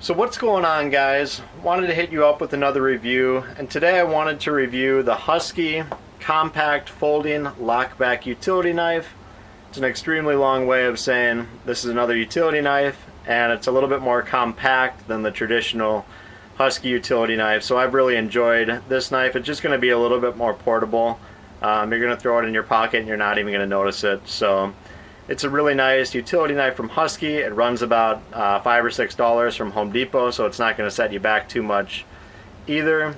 So what's going on, guys? Wanted to hit you up with another review, and today I wanted to review the Husky Compact Folding Lockback Utility Knife. It's an extremely long way of saying this is another utility knife, and it's a little bit more compact than the traditional Husky utility knife, so I've really enjoyed this knife. It's just going to be a little bit more portable. You're going to throw it in your pocket and you're not even going to notice it. So it's a really nice utility knife from Husky. It runs about $5 or $6 from Home Depot, so it's not going to set you back too much either.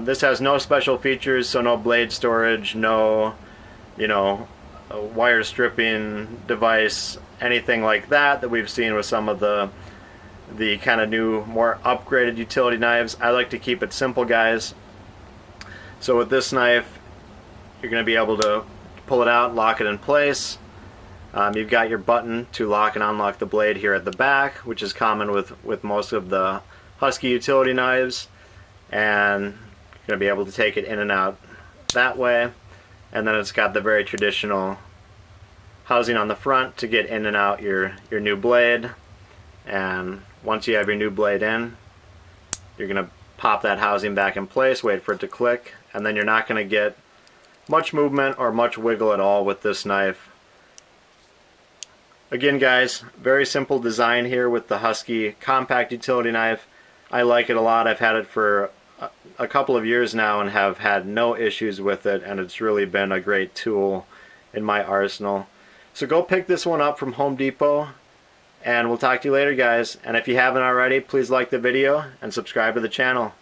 This has no special features, so no blade storage, no, wire stripping device, anything like that we've seen with some of the kind of new, more upgraded utility knives. I like to keep it simple, guys. So with this knife, you're going to be able to pull it out, lock it in place. You've got your button to lock and unlock the blade here at the back, which is common with most of the Husky utility knives, and you're going to be able to take it in and out that way. And then it's got the very traditional housing on the front to get in and out your new blade. And once you have your new blade in, you're going to pop that housing back in place, wait for it to click, and then you're not going to get much movement or much wiggle at all with this knife. Again, guys, very simple design here with the Husky Compact Utility Knife. I like it a lot. I've had it for a couple of years now and have had no issues with it, and it's really been a great tool in my arsenal. So go pick this one up from Home Depot, and we'll talk to you later, guys. And if you haven't already, please like the video and subscribe to the channel.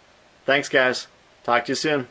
Thanks, guys. Talk to you soon.